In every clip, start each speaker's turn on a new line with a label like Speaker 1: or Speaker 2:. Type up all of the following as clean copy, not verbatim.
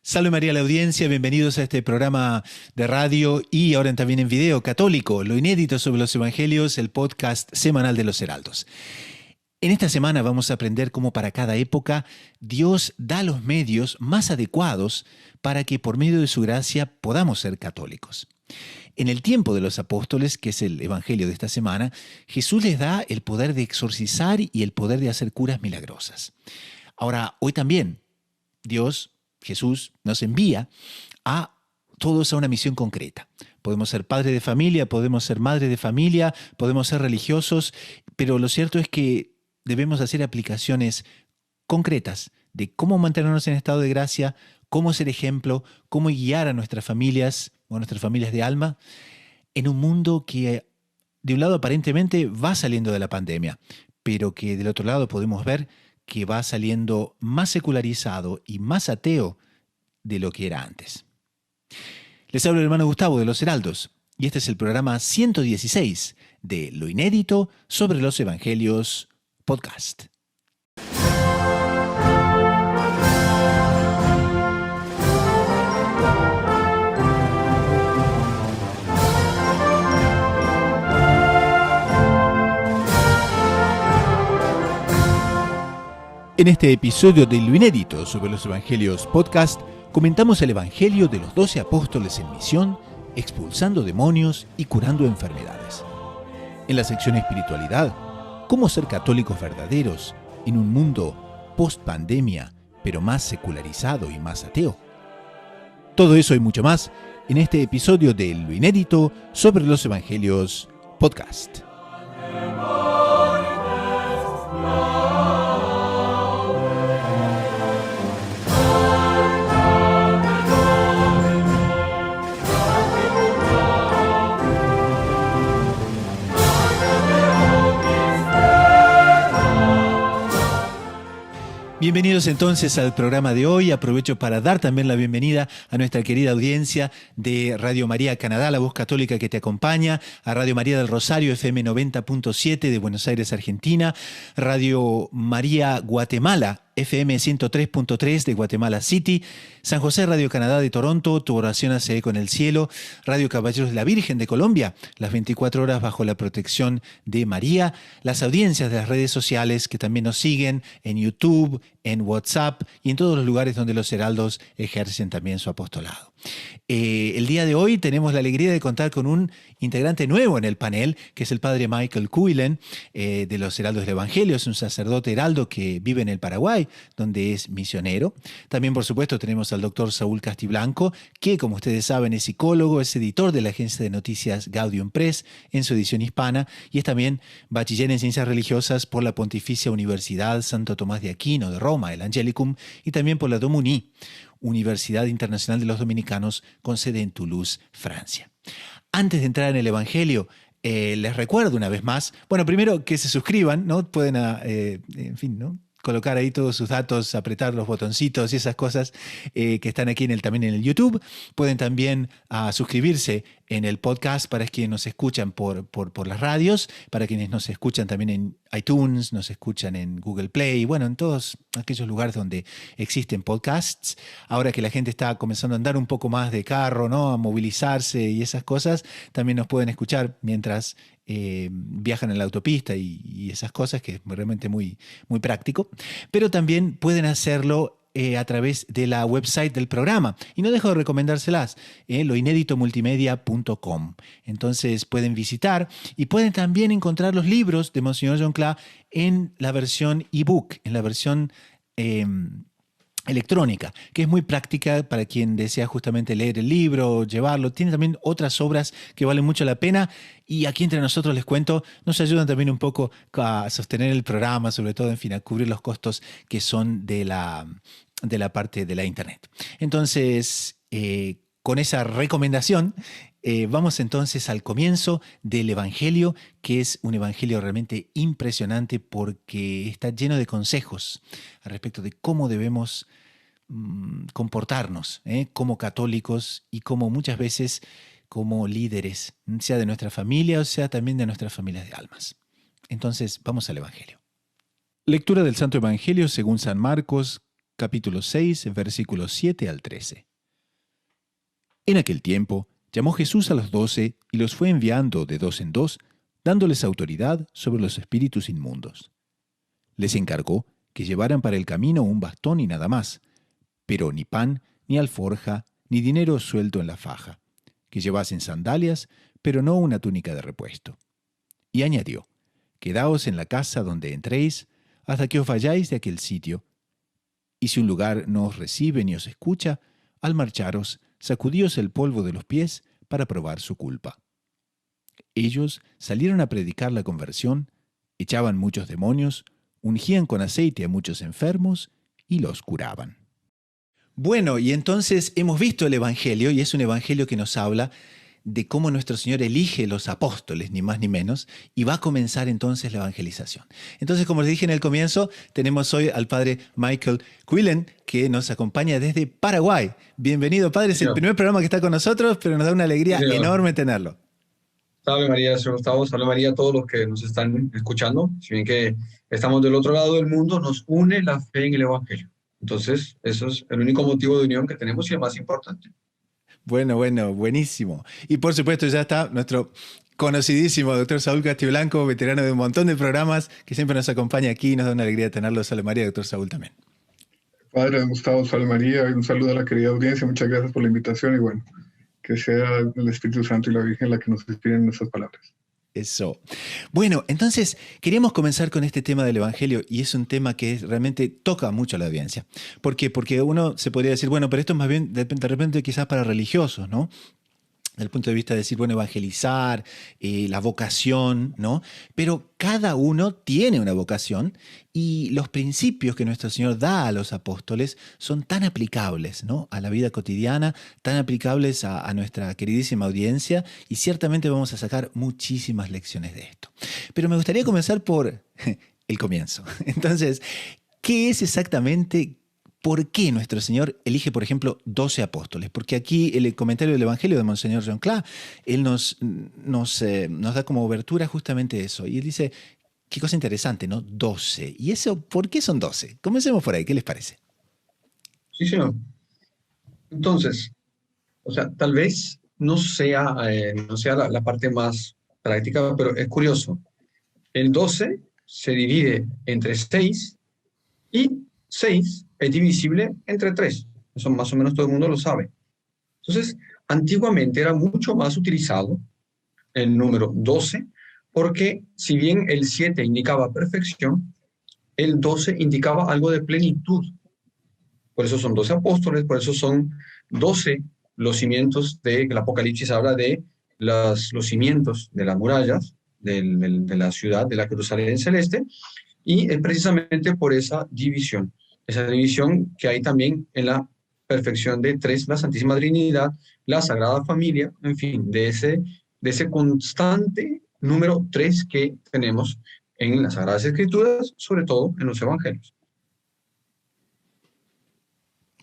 Speaker 1: Salve María a la audiencia, bienvenidos a este programa de radio y ahora también en video católico, lo inédito sobre los evangelios, el podcast semanal de los Heraldos. En esta semana vamos a aprender cómo para cada época Dios da los medios más adecuados para que por medio de su gracia podamos ser católicos. En el tiempo de los apóstoles, que es el evangelio de esta semana, Jesús les da el poder de exorcizar y el poder de hacer curas milagrosas. Ahora, hoy también Jesús nos envía a todos a una misión concreta. Podemos ser padres de familia, podemos ser madres de familia, podemos ser religiosos, pero lo cierto es que debemos hacer aplicaciones concretas de cómo mantenernos en estado de gracia, cómo ser ejemplo, cómo guiar a nuestras familias o a nuestras familias de alma en un mundo que de un lado aparentemente va saliendo de la pandemia, pero que del otro lado podemos ver que va saliendo más secularizado y más ateo de lo que era antes. Les habla el hermano Gustavo de los Heraldos y este es el programa 116 de Lo Inédito sobre los Evangelios Podcast. En este episodio de Lo Inédito sobre los Evangelios Podcast, comentamos el Evangelio de los 12 apóstoles en misión, expulsando demonios y curando enfermedades. En la sección Espiritualidad, cómo ser católicos verdaderos en un mundo post-pandemia, pero más secularizado y más ateo. Todo eso y mucho más en este episodio de Lo Inédito sobre los Evangelios Podcast. Bienvenidos entonces al programa de hoy. Aprovecho para dar también la bienvenida a nuestra querida audiencia de Radio María Canadá, la voz católica que te acompaña, a Radio María del Rosario, FM 90.7 de Buenos Aires, Argentina, Radio María Guatemala, FM 103.3 de Guatemala City, San José Radio Canadá de Toronto, Tu Oración hace eco en el cielo, Radio Caballeros de la Virgen de Colombia, las 24 horas bajo la protección de María, las audiencias de las redes sociales que también nos siguen en YouTube, en WhatsApp y en todos los lugares donde los heraldos ejercen también su apostolado. El día de hoy tenemos la alegría de contar con un integrante nuevo en el panel, que es el padre Michael Cuilen, de los Heraldos del Evangelio. Es un sacerdote heraldo que vive en el Paraguay, donde es misionero. También, por supuesto, tenemos al doctor Saúl Castiblanco, que, como ustedes saben, es psicólogo, es editor de la agencia de noticias Gaudium Press en su edición hispana y es también bachiller en ciencias religiosas por la Pontificia Universidad Santo Tomás de Aquino de Roma, el Angelicum, y también por la Domuní, Universidad Internacional de los Dominicanos, con sede en Toulouse, Francia. Antes de entrar en el Evangelio, les recuerdo una vez más, bueno, primero que se suscriban, ¿no? Pueden, ¿no? Colocar ahí todos sus datos, apretar los botoncitos y esas cosas que están aquí también en el YouTube. Pueden también suscribirse en el podcast para quienes nos escuchan por las radios, para quienes nos escuchan también en iTunes, nos escuchan en Google Play, bueno, en todos aquellos lugares donde existen podcasts. Ahora que la gente está comenzando a andar un poco más de carro, ¿no? A movilizarse y esas cosas, también nos pueden escuchar mientras viajan en la autopista y esas cosas, que es realmente muy, muy práctico. Pero también pueden hacerlo a través de la website del programa. Y no dejo de recomendárselas, loineditomultimedia.com. Entonces pueden visitar y pueden también encontrar los libros de Monseñor John Cla en la versión ebook, en la versión electrónica, que es muy práctica para quien desea justamente leer el libro, llevarlo. Tiene también otras obras que valen mucho la pena y aquí entre nosotros les cuento, nos ayudan también un poco a sostener el programa, sobre todo, en fin, a cubrir los costos que son de la parte de la internet. Entonces, con esa recomendación, vamos entonces al comienzo del Evangelio, que es un Evangelio realmente impresionante porque está lleno de consejos al respecto de cómo debemos comportarnos como católicos y como muchas veces como líderes, sea de nuestra familia o sea también de nuestras familias de almas. Entonces, vamos al Evangelio. Lectura del Santo Evangelio según San Marcos, capítulo 6, versículos 7 al 13. En aquel tiempo, llamó Jesús a los 12 y los fue enviando de dos en dos, dándoles autoridad sobre los espíritus inmundos. Les encargó que llevaran para el camino un bastón y nada más, pero ni pan, ni alforja, ni dinero suelto en la faja, que llevasen sandalias, pero no una túnica de repuesto. Y añadió: Quedaos en la casa donde entréis, hasta que os vayáis de aquel sitio. Y si un lugar no os recibe ni os escucha, al marcharos, sacudíos el polvo de los pies para probar su culpa. Ellos salieron a predicar la conversión, echaban muchos demonios, ungían con aceite a muchos enfermos y los curaban. Bueno, y entonces hemos visto el Evangelio, y es un Evangelio que nos habla de cómo nuestro Señor elige los apóstoles, ni más ni menos, y va a comenzar entonces la evangelización. Entonces, como les dije en el comienzo, tenemos hoy al padre Michael Quillen, que nos acompaña desde Paraguay. Bienvenido, padre, es el primer programa que está con nosotros, pero nos da una alegría enorme tenerlo.
Speaker 2: Salve María, señor Gustavo, salve María a todos los que nos están escuchando. Si bien que estamos del otro lado del mundo, nos une la fe en el Evangelio. Entonces, eso es el único motivo de unión que tenemos y el más importante.
Speaker 1: Bueno, buenísimo. Y por supuesto ya está nuestro conocidísimo doctor Saúl Castiblanco, veterano de un montón de programas, que siempre nos acompaña aquí y nos da una alegría tenerlo. Salve María, doctor Saúl también.
Speaker 3: Padre Gustavo, salve María, y un saludo a la querida audiencia. Muchas gracias por la invitación y bueno, que sea el Espíritu Santo y la Virgen la que nos inspiren nuestras palabras.
Speaker 1: Eso. Bueno, entonces queríamos comenzar con este tema del Evangelio, y es un tema que realmente toca mucho a la audiencia. ¿Por qué? Porque uno se podría decir, bueno, pero esto es más bien de repente quizás para religiosos, ¿no? Desde el punto de vista de decir, bueno, evangelizar, la vocación, ¿no? Pero cada uno tiene una vocación, y los principios que nuestro Señor da a los apóstoles son tan aplicables, ¿no?, a la vida cotidiana, tan aplicables a nuestra queridísima audiencia, y ciertamente vamos a sacar muchísimas lecciones de esto. Pero me gustaría comenzar por el comienzo. Entonces, ¿qué es exactamente? ¿Por qué nuestro Señor elige, por ejemplo, 12 apóstoles? Porque aquí el comentario del Evangelio de Monseñor John Cla, él nos da como obertura justamente eso. Y él dice, qué cosa interesante, ¿no? 12. ¿Y eso por qué son 12? Comencemos por ahí, ¿qué les parece?
Speaker 2: Sí, señor. Entonces, o sea, tal vez no sea la parte más práctica, pero es curioso. El 12 se divide entre 6 y 6 es divisible entre 3. Eso más o menos todo el mundo lo sabe. Entonces, antiguamente era mucho más utilizado el número 12, porque si bien el 7 indicaba perfección, el 12 indicaba algo de plenitud. Por eso son 12 apóstoles, por eso son 12 los cimientos el Apocalipsis habla de los cimientos de las murallas de la ciudad, de la Jerusalén celeste, y es precisamente por esa división que hay también en la perfección de 3, la Santísima Trinidad, la Sagrada Familia, en fin, de ese constante número 3 que tenemos en las Sagradas Escrituras, sobre todo en los Evangelios.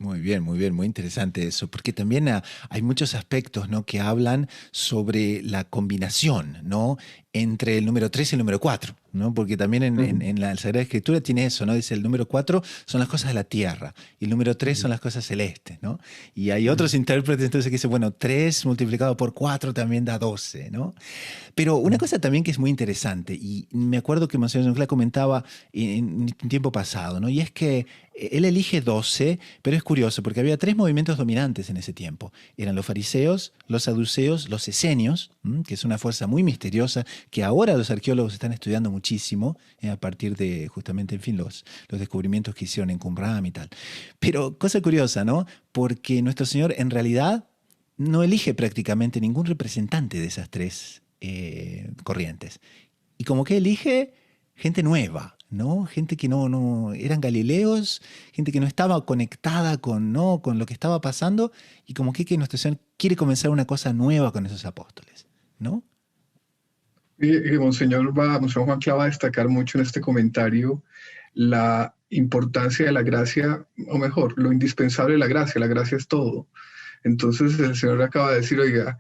Speaker 1: Muy bien, muy interesante eso, porque también hay muchos aspectos, ¿no?, que hablan sobre la combinación, ¿no?, entre el número 3 y el número 4, ¿no? Porque también en la Sagrada Escritura tiene eso, ¿no? Dice el número 4 son las cosas de la tierra y el número 3 son las cosas celestes, ¿no? Y hay otros intérpretes entonces que dicen, bueno, 3 multiplicado por 4 también da 12, ¿no? Pero una cosa también que es muy interesante, y me acuerdo que Monseñor John Cla comentaba en un tiempo pasado, ¿no? Y es que él elige 12, pero es curioso porque había 3 movimientos dominantes en ese tiempo. Eran los fariseos, los saduceos, los esenios, que es una fuerza muy misteriosa que ahora los arqueólogos están estudiando muchísimo a partir de justamente, en fin, los descubrimientos que hicieron en Qumran y tal. Pero cosa curiosa, ¿no? Porque nuestro Señor en realidad no elige prácticamente ningún representante de esas 3 corrientes. Y como que elige gente nueva, ¿no? Gente que no eran galileos, gente que no estaba conectada con lo que estaba pasando, y como que nuestro Señor quiere comenzar una cosa nueva con esos apóstoles, ¿no?
Speaker 3: Y Monseñor Juan Cla va a destacar mucho en este comentario la importancia de la gracia, o mejor, lo indispensable de la gracia es todo. Entonces el Señor acaba de decir, oiga,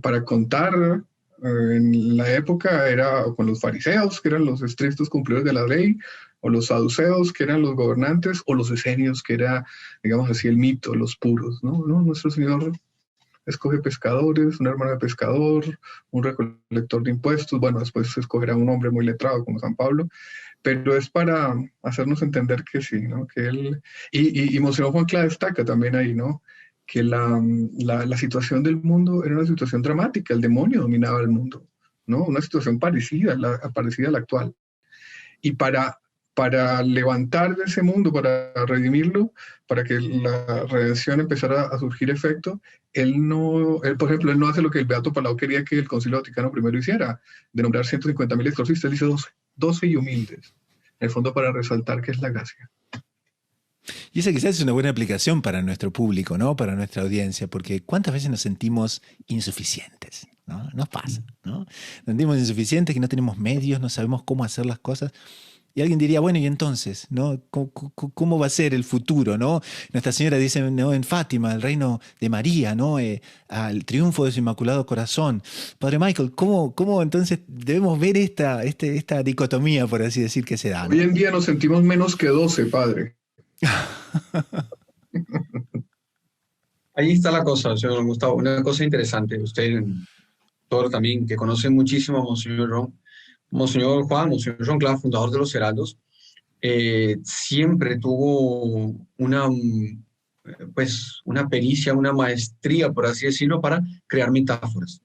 Speaker 3: para contar En la época era con los fariseos, que eran los estrictos cumplidores de la ley, o los saduceos, que eran los gobernantes, o los esenios, que era, digamos así, el mito, los puros, ¿no? No, nuestro Señor escoge pescadores, un hermano de pescador, un recolector de impuestos, bueno, después se escogerá un hombre muy letrado como San Pablo, pero es para hacernos entender que sí, ¿no? Que él, y Monseñor Juan Cla destaca también ahí, ¿no? Que la situación del mundo era una situación dramática, el demonio dominaba el mundo, ¿no? Una situación parecida a la actual. Y para levantar de ese mundo, para redimirlo, para que la redención empezara a surgir efecto, por ejemplo, él no hace lo que el Beato Palau quería que el Concilio Vaticano I hiciera, de nombrar 150.000 exorcistas, él dice 12 y humildes, en el fondo para resaltar que es la gracia.
Speaker 1: Y esa quizás es una buena aplicación para nuestro público, ¿no? Para nuestra audiencia, porque ¿cuántas veces nos sentimos insuficientes? ¿No? Nos pasa, ¿no? Nos sentimos insuficientes, que no tenemos medios, no sabemos cómo hacer las cosas. Y alguien diría, bueno, ¿y entonces? ¿No? ¿Cómo va a ser el futuro? ¿No? Nuestra Señora dice, ¿no? En Fátima, el reino de María, ¿no? Al triunfo de su Inmaculado Corazón. Padre Michael, ¿cómo entonces debemos ver esta dicotomía, por así decir, que se da, ¿no?
Speaker 3: Hoy en día nos sentimos menos que 12, padre.
Speaker 2: Ahí está la cosa, señor Gustavo. Una cosa interesante. Usted, todo también, que conoce muchísimo a Monseñor Juan, Monseñor John Clark, fundador de los Heraldos, siempre tuvo una pericia, una maestría, por así decirlo, para crear metáforas.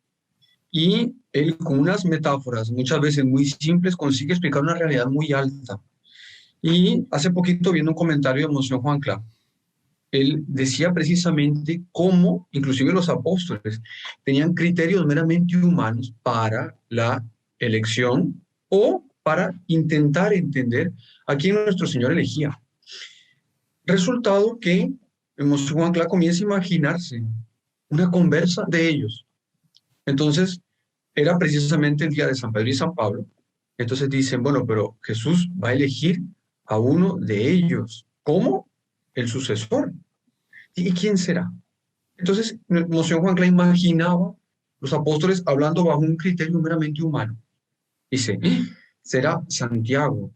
Speaker 2: Y él, con unas metáforas muchas veces muy simples, consigue explicar una realidad muy alta. Y hace poquito, viendo un comentario de Monseñor Juan Clark, él decía precisamente cómo, inclusive los apóstoles, tenían criterios meramente humanos para la elección o para intentar entender a quién nuestro Señor elegía. Resultado que Monseñor Juan Clark comienza a imaginarse una conversa de ellos. Entonces, era precisamente el día de San Pedro y San Pablo. Entonces dicen, bueno, pero Jesús va a elegir a uno de ellos como el sucesor. ¿Y quién será? Entonces, Monseñor Juan Clark imaginaba los apóstoles hablando bajo un criterio meramente humano. Dice, será Santiago.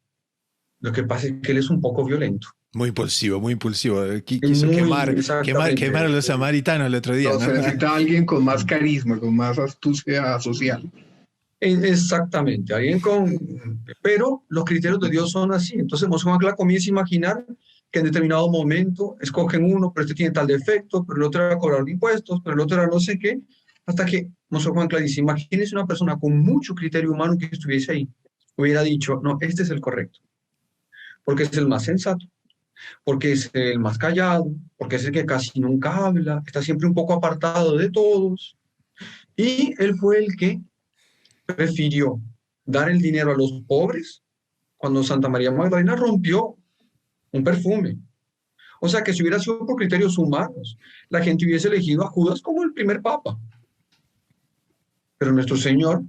Speaker 2: Lo que pasa es que él es un poco violento.
Speaker 1: Muy impulsivo, muy impulsivo. Quiso quemar a los samaritanos el otro día,
Speaker 3: ¿no? Se necesita alguien con más carisma, con más astucia social.
Speaker 2: Exactamente, pero los criterios de Dios son así. Entonces Monseñor Juan Clark comienza a imaginar que en determinado momento escogen uno, pero este tiene tal defecto, pero el otro era cobrar impuestos, pero el otro era no sé qué, hasta que Monseñor Juan Clark dice, imagínese una persona con mucho criterio humano que estuviese ahí, hubiera dicho, no, este es el correcto, porque es el más sensato, porque es el más callado, porque es el que casi nunca habla, está siempre un poco apartado de todos, y él fue el que prefirió dar el dinero a los pobres cuando Santa María Magdalena rompió un perfume. O sea que si hubiera sido por criterios humanos, la gente hubiese elegido a Judas como el primer papa. Pero nuestro Señor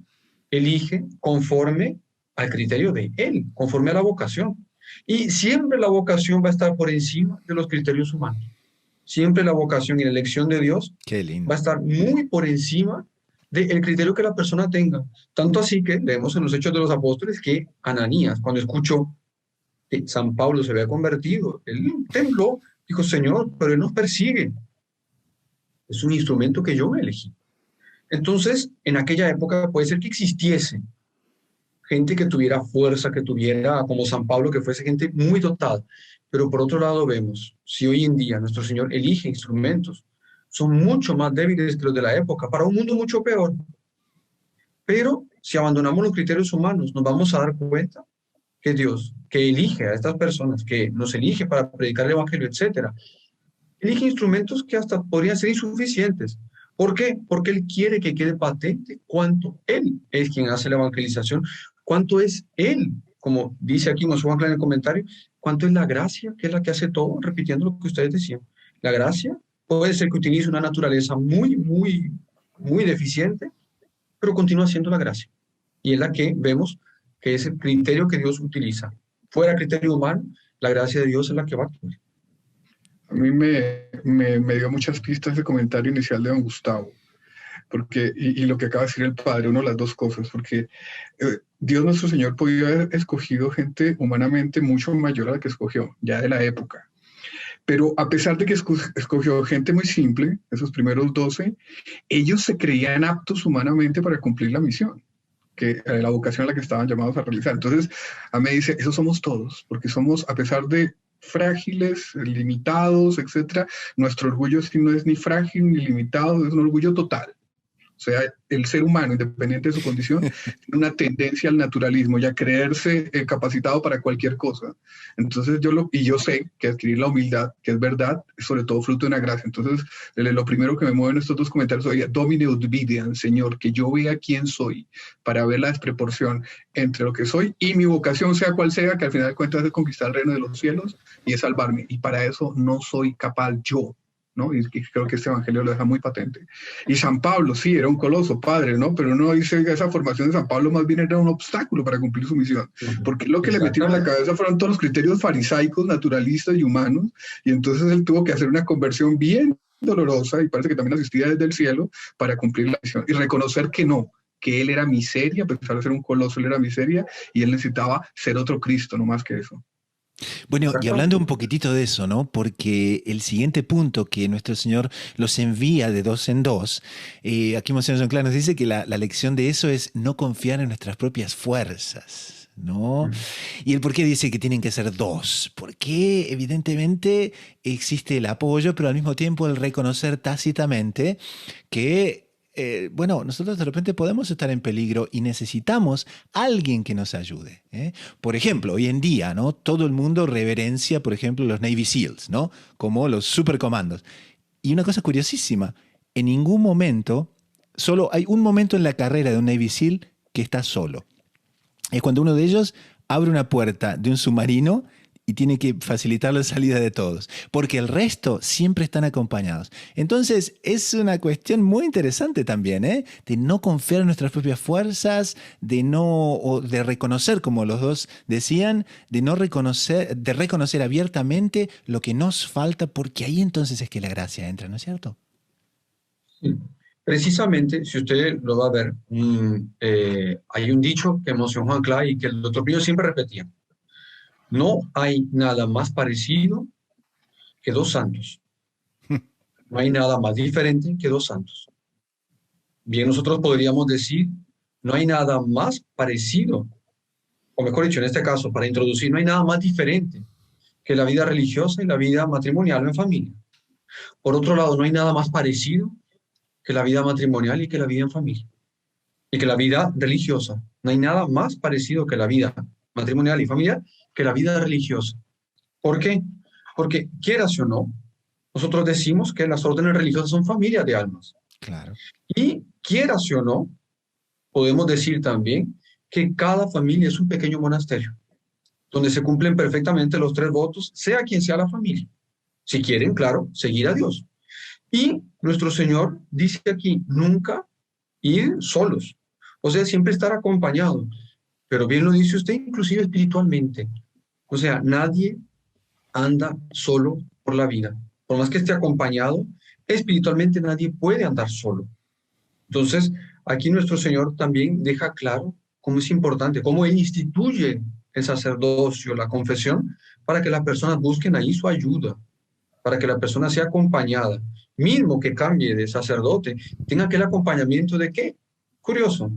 Speaker 2: elige conforme al criterio de Él, conforme a la vocación. Y siempre la vocación va a estar por encima de los criterios humanos. Siempre la vocación y la elección de Dios va a estar muy por encima del criterio que la persona tenga. Tanto así que leemos en los Hechos de los Apóstoles que Ananías, cuando escuchó que San Pablo se había convertido, él tembló, dijo, Señor, pero él nos persigue. Es un instrumento que yo me elegí. Entonces, en aquella época puede ser que existiese gente que tuviera fuerza, que tuviera, como San Pablo, que fuese gente muy dotada. Pero por otro lado vemos, si hoy en día nuestro Señor elige instrumentos, son mucho más débiles que los de la época, para un mundo mucho peor. Pero si abandonamos los criterios humanos, nos vamos a dar cuenta que Dios, que elige a estas personas, que nos elige para predicar el Evangelio, etc., elige instrumentos que hasta podrían ser insuficientes. ¿Por qué? Porque Él quiere que quede patente cuánto Él es quien hace la evangelización, cuánto es Él, como dice aquí Monseñor Juan Clark en el comentario, cuánto es la gracia, que es la que hace todo, repitiendo lo que ustedes decían. La gracia puede ser que utilice una naturaleza muy, muy, muy deficiente, pero continúa siendo la gracia. Y es la que vemos que es el criterio que Dios utiliza. Fuera criterio humano, la gracia de Dios es la que va a actuar.
Speaker 3: A mí me dio muchas pistas de comentario inicial de don Gustavo. porque, y lo que acaba de decir el padre, una de las dos cosas, porque Dios nuestro Señor podía haber escogido gente humanamente mucho mayor a la que escogió, ya de la época. Pero a pesar de que escogió gente muy simple, esos primeros 12, ellos se creían aptos humanamente para cumplir la misión, que la vocación a la que estaban llamados a realizar. Entonces, a mí me dice, esos somos todos, porque somos, a pesar de frágiles, limitados, etcétera, nuestro orgullo no es ni frágil ni limitado, es un orgullo total. O sea, el ser humano, independiente de su condición, tiene una tendencia al naturalismo y a creerse capacitado para cualquier cosa. Entonces, yo sé que adquirir la humildad, que es verdad, es sobre todo fruto de una gracia. Entonces, lo primero que me mueve en estos dos comentarios hoy es, Domine ut videam, Señor, que yo vea quién soy, para ver la desproporción entre lo que soy y mi vocación, sea cual sea, que al final de cuentas es conquistar el reino de los cielos y es salvarme. Y para eso no soy capaz yo, ¿no? Y creo que este evangelio lo deja muy patente. Y San Pablo, sí, era un coloso, padre, ¿no? Pero uno dice que esa formación de San Pablo más bien era un obstáculo para cumplir su misión, porque lo que le metieron en la cabeza fueron todos los criterios farisaicos, naturalistas y humanos, y entonces él tuvo que hacer una conversión bien dolorosa, y parece que también asistía desde el cielo, para cumplir la misión, y reconocer que no, que él era miseria, a pesar de ser un coloso, él era miseria, y él necesitaba ser otro Cristo, no más que eso.
Speaker 1: Bueno, y hablando un poquitito de eso, ¿no? Porque el siguiente punto que nuestro Señor los envía de dos en dos, aquí Monseñor John Clark nos dice que la lección de eso es no confiar en nuestras propias fuerzas, ¿no? Y el por qué dice que tienen que ser dos, porque evidentemente existe el apoyo, pero al mismo tiempo el reconocer tácitamente que bueno, nosotros de repente podemos estar en peligro y necesitamos a alguien que nos ayude, ¿eh? Por ejemplo, hoy en día, ¿no? Todo el mundo reverencia, por ejemplo, los Navy SEALs, ¿no? Como los supercomandos. Y una cosa curiosísima, en ningún momento, solo hay un momento en la carrera de un Navy SEAL que está solo. Es cuando uno de ellos abre una puerta de un submarino y tiene que facilitar la salida de todos, porque el resto siempre están acompañados. Entonces es una cuestión muy interesante también, ¿eh? De no confiar en nuestras propias fuerzas, de reconocer, como los dos decían, de reconocer abiertamente lo que nos falta, porque ahí entonces es que la gracia entra, ¿no es cierto?
Speaker 2: Sí. Precisamente, si usted lo va a ver, hay un dicho que Monseñor Juan Clay y que el doctor Pío siempre repetía. No hay nada más parecido que dos santos. No hay nada más diferente que dos santos. Bien, nosotros podríamos decir, no hay nada más parecido, o mejor dicho, en este caso, para introducir, no hay nada más diferente que la vida religiosa y la vida matrimonial o en familia. Por otro lado, no hay nada más parecido que la vida matrimonial y que la vida en familia. Y que la vida religiosa. No hay nada más parecido que la vida matrimonial y familiar que la vida religiosa. ¿Por qué? Porque, quieras o no, nosotros decimos que las órdenes religiosas son familias de almas.
Speaker 1: Claro.
Speaker 2: Y, quieras o no, podemos decir también que cada familia es un pequeño monasterio, donde se cumplen perfectamente los 3 votos, sea quien sea la familia. Si quieren, claro, seguir a Dios. Y nuestro Señor dice aquí, nunca ir solos. O sea, siempre estar acompañado. Pero bien lo dice usted, inclusive espiritualmente. O sea, nadie anda solo por la vida. Por más que esté acompañado, espiritualmente nadie puede andar solo. Entonces, aquí nuestro Señor también deja claro cómo es importante, cómo Él instituye el sacerdocio, la confesión, para que las personas busquen ahí su ayuda, para que la persona sea acompañada, mismo que cambie de sacerdote, tenga aquel acompañamiento de ¿qué? Curioso,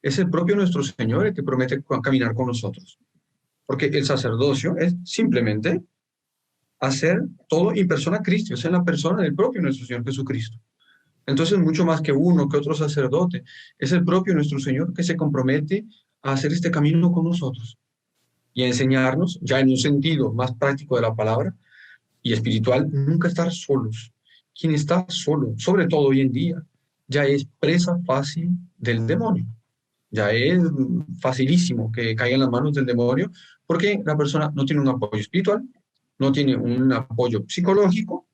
Speaker 2: es el propio nuestro Señor el que promete caminar con nosotros. Porque el sacerdocio es simplemente hacer todo en persona Cristo, es en la persona del propio nuestro Señor Jesucristo. Entonces, mucho más que uno, que otro sacerdote, es el propio nuestro Señor que se compromete a hacer este camino con nosotros y a enseñarnos, ya en un sentido más práctico de la palabra y espiritual, nunca estar solos. Quien está solo, sobre todo hoy en día, ya es presa fácil del demonio. Ya es facilísimo que caiga en las manos del demonio porque la persona no tiene un apoyo espiritual, no tiene un apoyo psicológico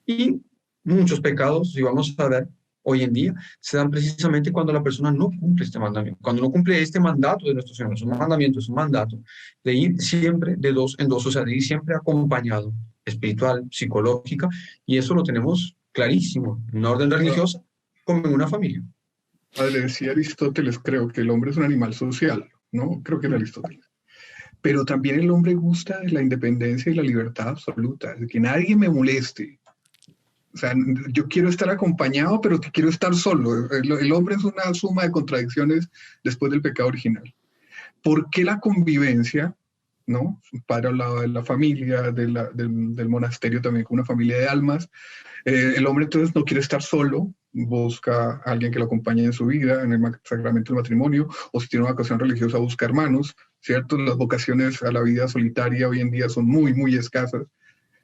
Speaker 2: y muchos pecados, si vamos a ver hoy en día, se dan precisamente cuando la persona no cumple este mandamiento, cuando no cumple este mandato de nuestro Señor. Es un mandamiento, es un mandato de ir siempre de dos en dos, o sea, de ir siempre acompañado, espiritual, psicológica, y eso lo tenemos clarísimo en una orden religiosa como en una familia.
Speaker 3: Padre, decía Aristóteles, creo que el hombre es un animal social, ¿no? Creo que era Aristóteles. Pero también el hombre gusta de la independencia y la libertad absoluta, de que nadie me moleste. O sea, yo quiero estar acompañado, pero que quiero estar solo. El hombre es una suma de contradicciones después del pecado original. ¿Por qué la convivencia, no? Para hablaba de la familia, del monasterio también, con una familia de almas. El hombre entonces no quiere estar solo, busca a alguien que lo acompañe en su vida, en el sacramento del matrimonio, o si tiene una vocación religiosa, busca hermanos, ¿cierto? Las vocaciones a la vida solitaria hoy en día son muy, muy escasas.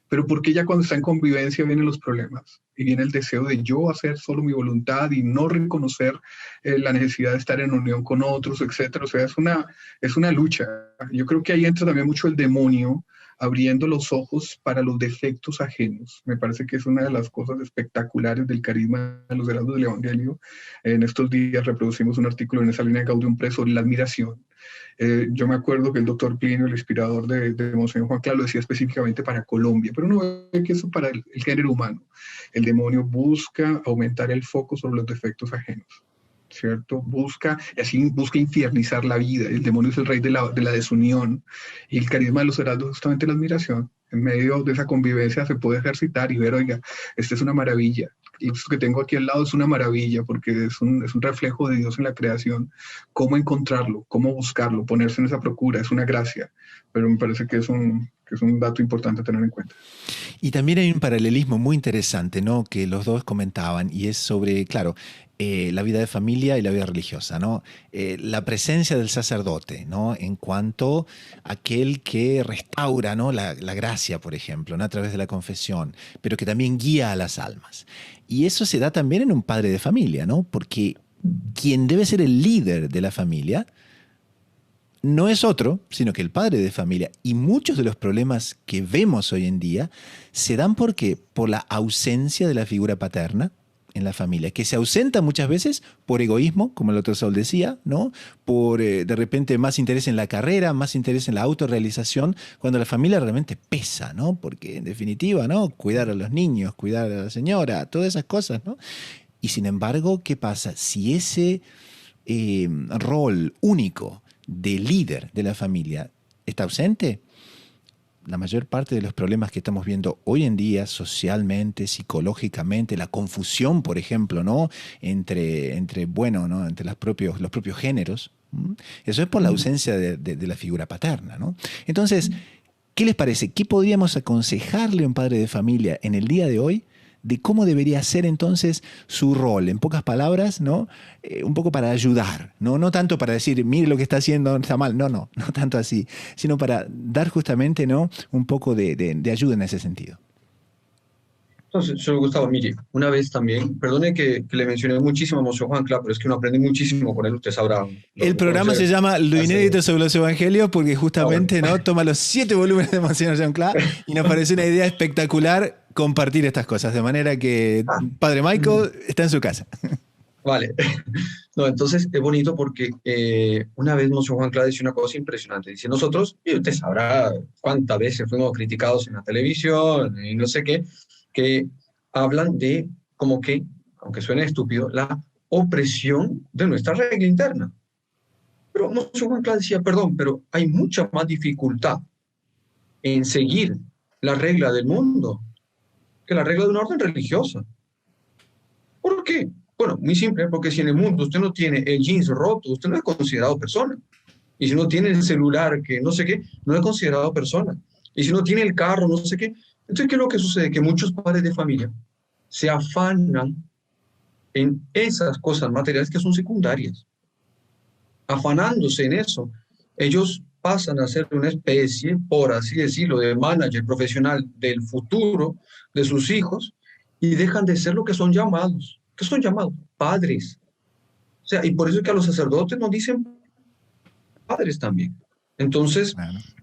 Speaker 3: Pero porque ya cuando está en convivencia vienen los problemas y viene el deseo de yo hacer solo mi voluntad y no reconocer la necesidad de estar en unión con otros, etcétera. O sea, es una lucha. Yo creo que ahí entra también mucho el demonio abriendo los ojos para los defectos ajenos. Me parece que es una de las cosas espectaculares del carisma de los heraldos del Evangelio. En estos días reproducimos un artículo en esa línea de Gaudium Pre sobre la admiración. Yo me acuerdo que el doctor Plinio, el inspirador de Monseñor Juan Clara, lo decía específicamente para Colombia, pero uno ve que eso para el género humano. El demonio busca aumentar el foco sobre los defectos ajenos, ¿cierto? Busca infiernizar la vida. El demonio es el rey de la desunión, y el carisma de los heraldos es justamente la admiración. En medio de esa convivencia se puede ejercitar y ver, oiga, esta es una maravilla. Y esto que tengo aquí al lado es una maravilla porque es un reflejo de Dios en la creación. ¿Cómo encontrarlo? ¿Cómo buscarlo? Ponerse en esa procura, es una gracia. Pero me parece que es un dato importante a tener en cuenta.
Speaker 1: Y también hay un paralelismo muy interesante, ¿no? Que los dos comentaban, y es sobre, claro, la vida de familia y la vida religiosa, ¿no? La presencia del sacerdote, ¿no? En cuanto a aquel que restaura, ¿no? La gracia, por ejemplo, ¿no? A través de la confesión, pero que también guía a las almas. Y eso se da también en un padre de familia, ¿no? Porque quien debe ser el líder de la familia no es otro, sino que el padre de familia. Y muchos de los problemas que vemos hoy en día se dan por la ausencia de la figura paterna en la familia, que se ausenta muchas veces por egoísmo, como el otro Sol decía, ¿no? Por de repente más interés en la carrera, más interés en la autorrealización, cuando la familia realmente pesa, ¿no? Porque en definitiva, ¿no? Cuidar a los niños, cuidar a la señora, todas esas cosas, ¿no? Y sin embargo, ¿qué pasa? Si ese rol único de líder de la familia está ausente, la mayor parte de los problemas que estamos viendo hoy en día socialmente, psicológicamente, la confusión, por ejemplo, ¿no? entre los propios géneros, eso es por la ausencia de la figura paterna, ¿no? Entonces, ¿qué les parece? ¿Qué podríamos aconsejarle a un padre de familia en el día de hoy de cómo debería ser entonces su rol? En pocas palabras, ¿no? Un poco para ayudar, no tanto para decir, mire lo que está haciendo, está mal, no tanto así, sino para dar justamente, ¿no? Un poco de ayuda en ese sentido.
Speaker 2: Entonces, señor Gustavo, mire, una vez también, perdone que le mencioné muchísimo a Monseñor Juan Clara, pero es que uno aprende muchísimo con él, usted sabrá.
Speaker 1: El programa se llama Lo Inédito sobre los Evangelios porque justamente ¿no? Toma los 7 volúmenes de Monseñor Jean Clare y nos parece una idea espectacular compartir estas cosas, de manera que Padre Michael está en su casa.
Speaker 2: Vale. No, entonces es bonito porque una vez Monseñor Juan Clara dice una cosa impresionante. Dice, nosotros, y usted sabrá cuántas veces fuimos criticados en la televisión y no sé qué, que hablan de, como que, aunque suene estúpido, la opresión de nuestra regla interna. Pero Monseñor Juan Clara decía, perdón, pero hay mucha más dificultad en seguir la regla del mundo que la regla de una orden religiosa. ¿Por qué? Bueno, muy simple, porque si en el mundo usted no tiene el jeans roto, usted no es considerado persona. Y si no tiene el celular, que no sé qué, no es considerado persona. Y si no tiene el carro, no sé qué. Entonces, ¿qué es lo que sucede? Que muchos padres de familia se afanan en esas cosas materiales que son secundarias. Afanándose en eso, ellos pasan a ser una especie, por así decirlo, de manager profesional del futuro de sus hijos y dejan de ser lo que son llamados. ¿Qué son llamados? Padres. O sea, y por eso es que a los sacerdotes nos dicen padres también. Entonces,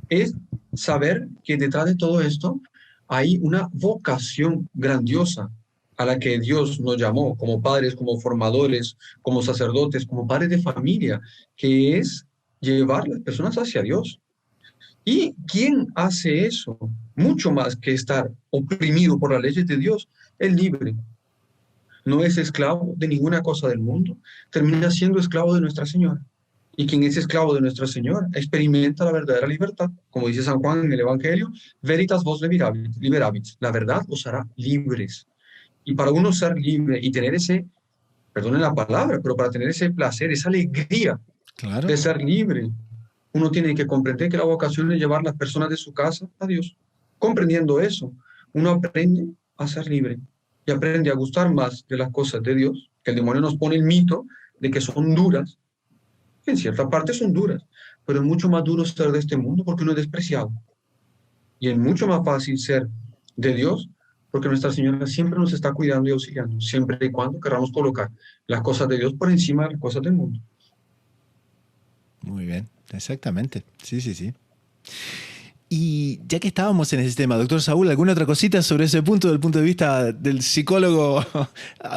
Speaker 2: es saber que detrás de todo esto hay una vocación grandiosa a la que Dios nos llamó como padres, como formadores, como sacerdotes, como padres de familia, que es llevar a las personas hacia Dios. ¿Y quién hace eso? Mucho más que estar oprimido por las leyes de Dios, es libre. no es esclavo de ninguna cosa del mundo, termina siendo esclavo de Nuestra Señora. Y quien es esclavo de Nuestra Señora experimenta la verdadera libertad. Como dice San Juan en el Evangelio, veritas vos liberabit, la verdad os hará libres. Y para uno ser libre y tener ese, perdonen la palabra, pero para tener ese placer, esa alegría
Speaker 1: Claro.
Speaker 2: de ser libre, uno tiene que comprender que la vocación es llevar las personas de su casa a Dios. Comprendiendo eso, uno aprende a ser libre y aprende a gustar más de las cosas de Dios, que el demonio nos pone el mito de que son duras, que en cierta parte son duras, pero es mucho más duro ser de este mundo porque uno es despreciado. Y es mucho más fácil ser de Dios porque Nuestra Señora siempre nos está cuidando y auxiliando, siempre y cuando queramos colocar las cosas de Dios por encima de las cosas del mundo.
Speaker 1: Muy bien, exactamente. Sí, sí, sí. Y ya que estábamos en ese tema, doctor Saúl, ¿alguna otra cosita sobre ese punto, del punto de vista del psicólogo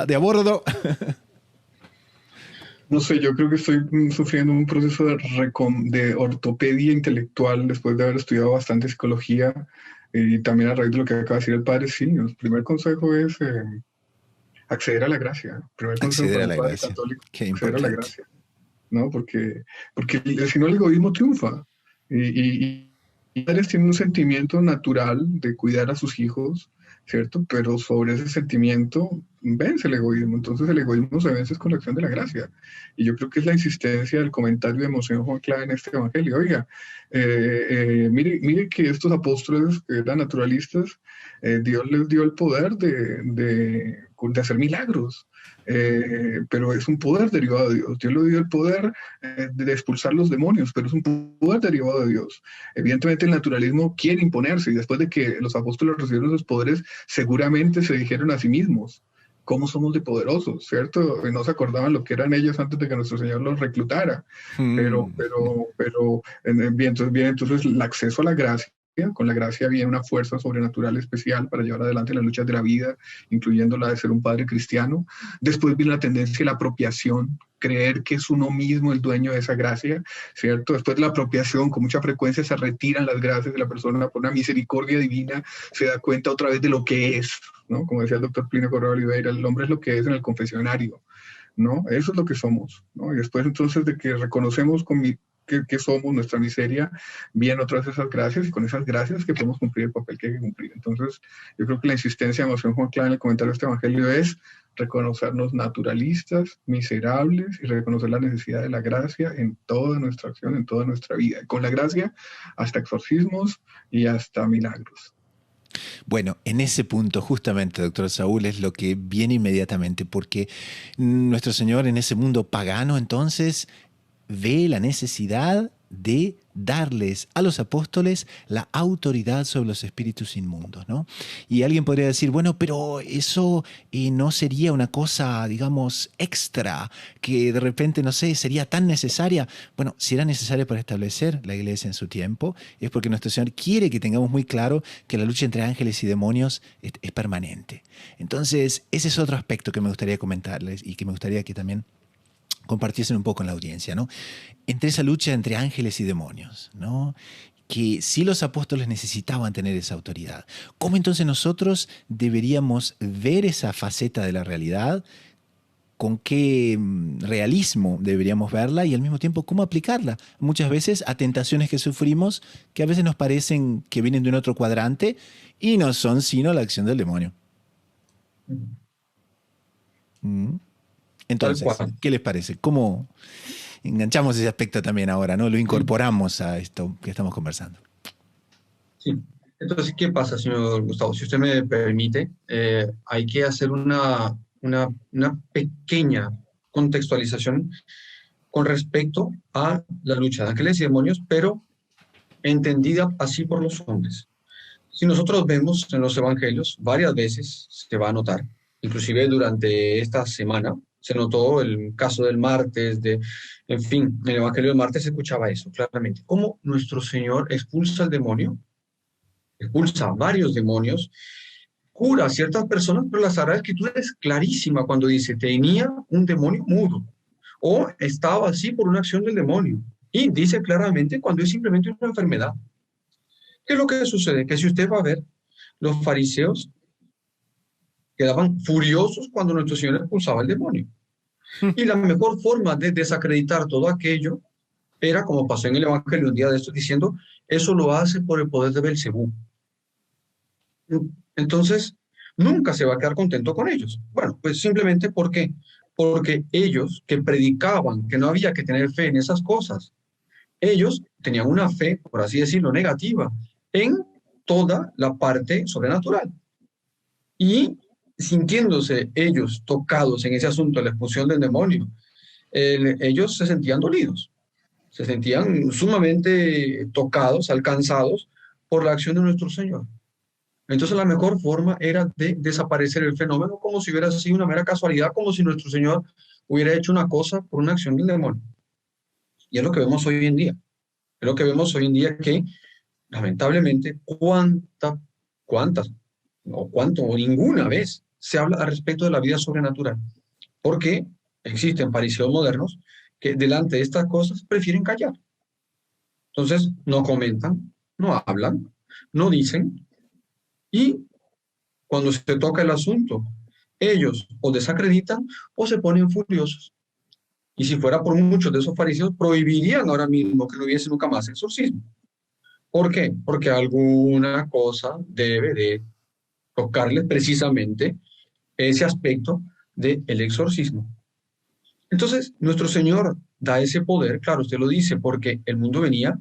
Speaker 1: de a bordo?
Speaker 3: No sé, yo creo que estoy sufriendo un proceso de ortopedia intelectual después de haber estudiado bastante psicología y también a raíz de lo que acaba de decir el padre. Sí, el primer consejo es acceder a la gracia. El primer consejo
Speaker 1: Acceder
Speaker 3: para
Speaker 1: a
Speaker 3: un
Speaker 1: la
Speaker 3: padre
Speaker 1: gracia.
Speaker 3: católico,
Speaker 1: Qué
Speaker 3: acceder a la
Speaker 1: importante.
Speaker 3: gracia, ¿no? Porque si no el egoísmo triunfa. Y padres tienen un sentimiento natural de cuidar a sus hijos, ¿cierto? Pero sobre ese sentimiento vence el egoísmo. Entonces el egoísmo se vence con la acción de la gracia. Y yo creo que es la insistencia del comentario de Monseñor Juan Clave en este evangelio. Oiga, mire que estos apóstoles que eran naturalistas, Dios les dio el poder de hacer milagros. Pero es un poder derivado de Dios. Dios le dio el poder de expulsar los demonios, pero es un poder derivado de Dios. Evidentemente el naturalismo quiere imponerse y después de que los apóstoles recibieron esos poderes, seguramente se dijeron a sí mismos, ¿cómo somos de poderosos? ¿Cierto? Y no se acordaban lo que eran ellos antes de que nuestro Señor los reclutara. Entonces el acceso a la gracia, con la gracia viene una fuerza sobrenatural especial para llevar adelante las luchas de la vida, incluyendo la de ser un padre cristiano. Después viene la tendencia a la apropiación, creer que es uno mismo el dueño de esa gracia, ¿cierto? Después de la apropiación, con mucha frecuencia se retiran las gracias de la persona por una misericordia divina, se da cuenta otra vez de lo que es, ¿no? Como decía el doctor Plinio Correa Oliveira, el hombre es lo que es en el confesionario, ¿no? Eso es lo que somos, ¿no? Y después entonces de que reconocemos que somos nuestra miseria, vienen otras esas gracias y con esas gracias que podemos cumplir el papel que hay que cumplir. Entonces, yo creo que la insistencia de Monseñor Juan Clave en el comentario de este evangelio es reconocernos naturalistas, miserables y reconocer la necesidad de la gracia en toda nuestra acción, en toda nuestra vida. Y con la gracia hasta exorcismos y hasta milagros.
Speaker 1: Bueno, en ese punto justamente, doctor Saúl, es lo que viene inmediatamente, porque nuestro Señor en ese mundo pagano entonces ve la necesidad de darles a los apóstoles la autoridad sobre los espíritus inmundos, ¿no? Y alguien podría decir, bueno, pero eso no sería una cosa, digamos, extra, que de repente, no sé, sería tan necesaria. Bueno, si era necesaria para establecer la iglesia en su tiempo, es porque nuestro Señor quiere que tengamos muy claro que la lucha entre ángeles y demonios es permanente. Entonces, ese es otro aspecto que me gustaría comentarles y que me gustaría que también compartiesen un poco en la audiencia, ¿no? Entre esa lucha entre ángeles y demonios, ¿no? Que sí los apóstoles necesitaban tener esa autoridad. ¿Cómo entonces nosotros deberíamos ver esa faceta de la realidad? ¿Con qué realismo deberíamos verla? Y al mismo tiempo, ¿cómo aplicarla? Muchas veces a tentaciones que sufrimos que a veces nos parecen que vienen de un otro cuadrante y no son sino la acción del demonio. Entonces, ¿qué les parece? ¿Cómo enganchamos ese aspecto también ahora, ¿no? Lo incorporamos a esto que estamos conversando.
Speaker 2: Sí. Entonces, ¿qué pasa, señor Gustavo? Si usted me permite, hay que hacer una pequeña contextualización con respecto a la lucha de ángeles y demonios, pero entendida así por los hombres. Si nosotros vemos en los evangelios, varias veces se va a notar, inclusive durante esta semana, se notó el caso del martes, en fin, en el evangelio del martes se escuchaba eso claramente. Cómo nuestro Señor expulsa al demonio, expulsa a varios demonios, cura a ciertas personas, pero la Sagrada Escritura es clarísima cuando dice, tenía un demonio mudo, o estaba así por una acción del demonio. Y dice claramente cuando es simplemente una enfermedad. ¿Qué es lo que sucede? Que si usted va a ver, los fariseos quedaban furiosos cuando nuestro Señor expulsaba el demonio. Y la mejor forma de desacreditar todo aquello era, como pasó en el Evangelio un día de estos, diciendo, eso lo hace por el poder de Belcebú. Entonces, nunca se va a quedar contento con ellos. Bueno, pues simplemente porque ellos que predicaban que no había que tener fe en esas cosas, ellos tenían una fe, por así decirlo, negativa en toda la parte sobrenatural. Y sintiéndose ellos tocados en ese asunto de la expulsión del demonio, ellos se sentían dolidos, se sentían sumamente tocados, alcanzados por la acción de nuestro Señor. Entonces la mejor forma era de desaparecer el fenómeno como si hubiera sido una mera casualidad, como si nuestro Señor hubiera hecho una cosa por una acción del demonio. Y es lo que vemos hoy en día. Es lo que vemos hoy en día que, lamentablemente, cuántas, o ninguna vez se habla al respecto de la vida sobrenatural. Porque existen fariseos modernos que delante de estas cosas prefieren callar. Entonces, no comentan, no hablan, no dicen, y cuando se toca el asunto, ellos o desacreditan o se ponen furiosos. Y si fuera por muchos de esos fariseos, prohibirían ahora mismo que no hubiese nunca más exorcismo. ¿Por qué? Porque alguna cosa debe de tocarles precisamente ese aspecto del exorcismo. Entonces, nuestro Señor da ese poder, claro, usted lo dice, porque el mundo venía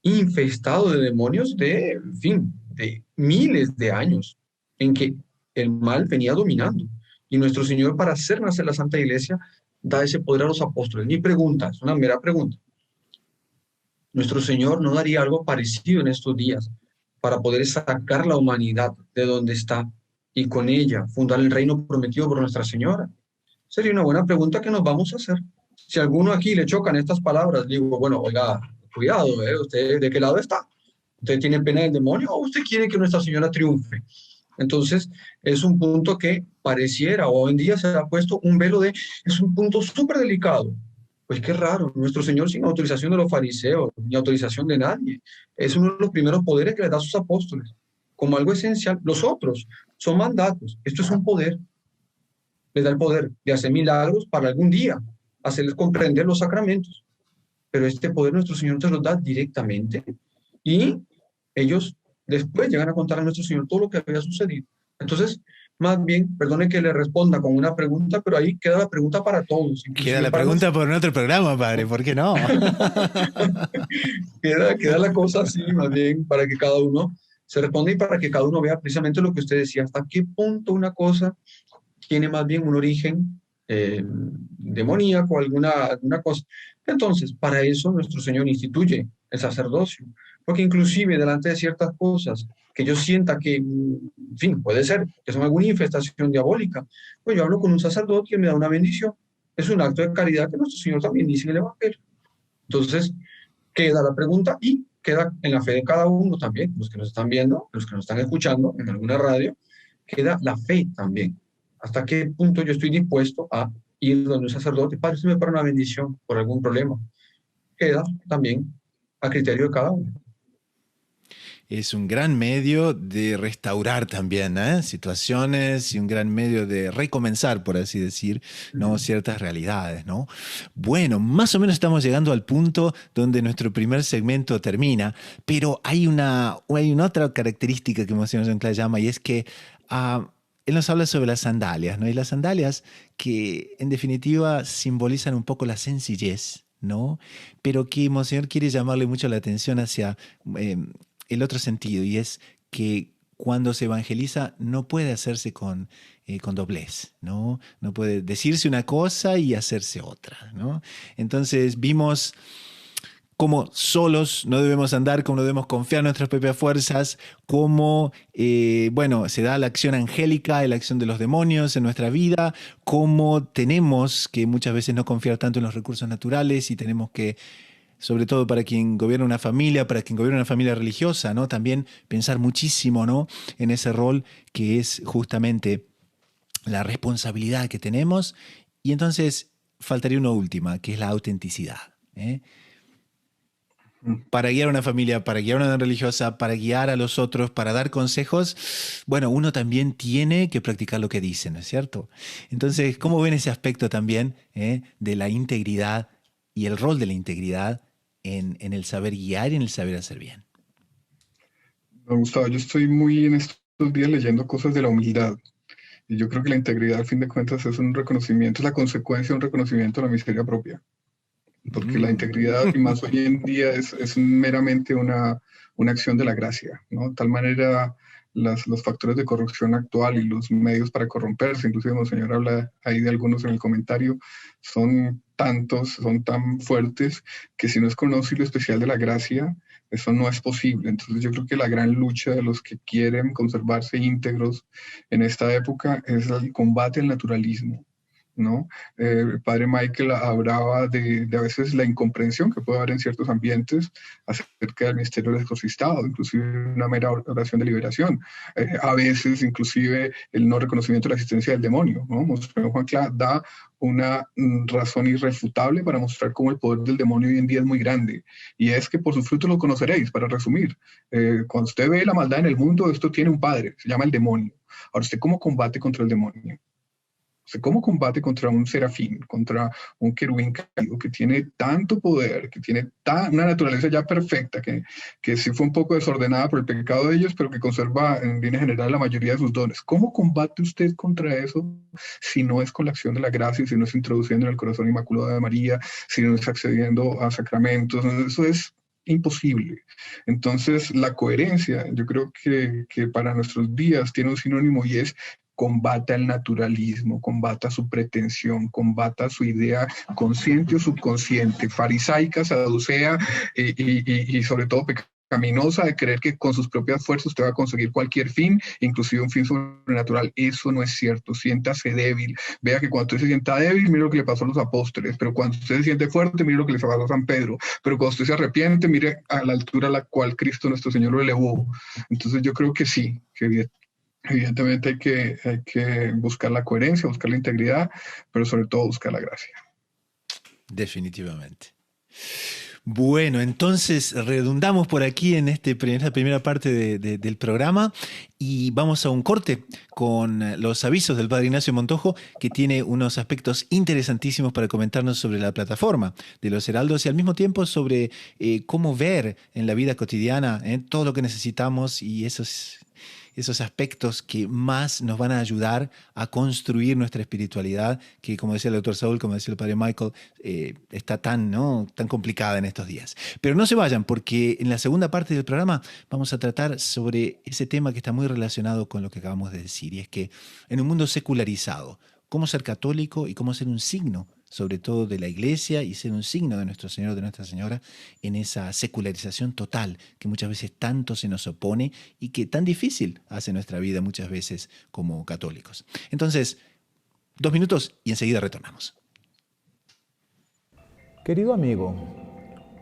Speaker 2: infestado de demonios de, en fin, de miles de años, en que el mal venía dominando. Y nuestro Señor, para hacer nacer la Santa Iglesia, da ese poder a los apóstoles. Mi pregunta, es una mera pregunta. ¿Nuestro Señor no daría algo parecido en estos días para poder sacar la humanidad de donde está y con ella fundar el reino prometido por Nuestra Señora? Sería una buena pregunta que nos vamos a hacer. Si a alguno aquí le chocan estas palabras, digo, bueno, oiga, cuidado, ¿usted de qué lado está? ¿Usted tiene pena del demonio o usted quiere que Nuestra Señora triunfe? Entonces, es un punto que pareciera, o hoy en día se ha puesto un velo es un punto súper delicado. Pues qué raro, nuestro Señor sin autorización de los fariseos, ni autorización de nadie, es uno de los primeros poderes que le da a sus apóstoles, como algo esencial. Los otros son mandatos, esto es un poder. Les da el poder de hacer milagros para algún día, hacerles comprender los sacramentos. Pero este poder nuestro Señor te lo da directamente y ellos después llegan a contar a nuestro Señor todo lo que había sucedido. Entonces, más bien, perdone que le responda con una pregunta, pero ahí queda la pregunta para todos.
Speaker 1: Queda la pregunta por otro programa, padre, ¿por qué no?
Speaker 2: queda la cosa así, más bien, para que cada uno se responda y para que cada uno vea precisamente lo que usted decía, hasta qué punto una cosa tiene más bien un origen demoníaco, alguna cosa. Entonces, para eso nuestro Señor instituye el sacerdocio, porque inclusive delante de ciertas cosas que yo sienta que, en fin, puede ser que son alguna infestación diabólica, pues yo hablo con un sacerdote y él me da una bendición. Es un acto de caridad que nuestro Señor también dice en el Evangelio. Entonces, queda la pregunta y queda en la fe de cada uno también, los que nos están viendo, los que nos están escuchando en alguna radio, queda la fe también. ¿Hasta qué punto yo estoy dispuesto a ir donde un sacerdote? Padre, usted me para una bendición por algún problema. Queda también a criterio de cada uno.
Speaker 1: Es un gran medio de restaurar también situaciones y un gran medio de recomenzar, por así decir, ¿no? Ciertas realidades, ¿no? Bueno, más o menos estamos llegando al punto donde nuestro primer segmento termina, pero hay una otra característica que Monseñor John Clay llama, y es que él nos habla sobre las sandalias, ¿no? Y las sandalias que en definitiva simbolizan un poco la sencillez, ¿no? Pero que Monseñor quiere llamarle mucho la atención hacia el otro sentido, y es que cuando se evangeliza no puede hacerse con doblez, ¿no? No puede decirse una cosa y hacerse otra, ¿no? Entonces vimos cómo solos no debemos andar, cómo no debemos confiar en nuestras propias fuerzas, cómo se da la acción angélica, la acción de los demonios en nuestra vida, cómo tenemos que muchas veces no confiar tanto en los recursos naturales y tenemos que, sobre todo para quien gobierna una familia, para quien gobierna una familia religiosa, ¿no? También pensar muchísimo, ¿no? En ese rol que es justamente la responsabilidad que tenemos. Y entonces faltaría una última, que es la autenticidad, ¿eh? para guiar a una familia, para guiar a una religiosa, para guiar a los otros, para dar consejos, bueno, uno también tiene que practicar lo que dice, ¿no es cierto? Entonces, ¿cómo ven ese aspecto también de la integridad y el rol de la integridad en el saber guiar y en el saber hacer bien?
Speaker 3: Gustavo, yo estoy muy en estos días leyendo cosas de la humildad. Y yo creo que la integridad, al fin de cuentas, es un reconocimiento, es la consecuencia de un reconocimiento de la miseria propia. Porque la integridad, y más hoy en día, es meramente una acción de la gracia, ¿no? De tal manera, los factores de corrupción actual y los medios para corromperse, inclusive Monseñor habla ahí de algunos en el comentario, son tantos, son tan fuertes, que si no es con un auxilio especial de la gracia, eso no es posible. Entonces yo creo que la gran lucha de los que quieren conservarse íntegros en esta época es el combate al naturalismo, ¿no? El padre Michael hablaba de a veces la incomprensión que puede haber en ciertos ambientes acerca del misterio del exorcistado, inclusive una mera oración de liberación, a veces inclusive el no reconocimiento de la existencia del demonio, ¿no? Monseñor Juan Cla da una razón irrefutable para mostrar cómo el poder del demonio hoy en día es muy grande, y es que por sus frutos lo conoceréis. Para resumir, cuando usted ve la maldad en el mundo, esto tiene un padre, se llama el demonio. Ahora, ¿usted cómo combate contra el demonio? O sea, ¿cómo combate contra un serafín, contra un querubín caído que tiene tanto poder, que tiene una naturaleza ya perfecta, que sí fue un poco desordenada por el pecado de ellos, pero que conserva en línea general la mayoría de sus dones? ¿Cómo combate usted contra eso si no es con la acción de la gracia, si no es introduciendo en el corazón inmaculado de María, si no es accediendo a sacramentos? Eso es imposible. Entonces, la coherencia, yo creo que para nuestros días tiene un sinónimo, y es: combata el naturalismo, combata su pretensión, combata su idea consciente o subconsciente, farisaica, saducea y sobre todo pecaminosa, de creer que con sus propias fuerzas usted va a conseguir cualquier fin, inclusive un fin sobrenatural. Eso no es cierto. Siéntase débil. Vea que cuando usted se sienta débil, mire lo que le pasó a los apóstoles, pero cuando usted se siente fuerte, mire lo que le pasó a San Pedro, pero cuando usted se arrepiente, mire a la altura a la cual Cristo nuestro Señor lo elevó. Entonces yo creo que sí, que evidentemente hay que buscar la coherencia, buscar la integridad, pero sobre todo buscar la gracia.
Speaker 1: Definitivamente. Bueno, entonces redundamos por aquí en esta primera parte del programa y vamos a un corte con los avisos del Padre Ignacio Montojo, que tiene unos aspectos interesantísimos para comentarnos sobre la plataforma de los Heraldos y al mismo tiempo sobre cómo ver en la vida cotidiana todo lo que necesitamos y esos aspectos que más nos van a ayudar a construir nuestra espiritualidad, que como decía el doctor Saúl, como decía el padre Michael, está tan complicada en estos días. Pero no se vayan, porque en la segunda parte del programa vamos a tratar sobre ese tema que está muy relacionado con lo que acabamos de decir, y es que en un mundo secularizado, cómo ser católico y cómo ser un signo, sobre todo de la Iglesia, y ser un signo de nuestro Señor, de Nuestra Señora, en esa secularización total que muchas veces tanto se nos opone y que tan difícil hace nuestra vida muchas veces como católicos. Entonces, 2 minutos y enseguida retornamos.
Speaker 4: Querido amigo,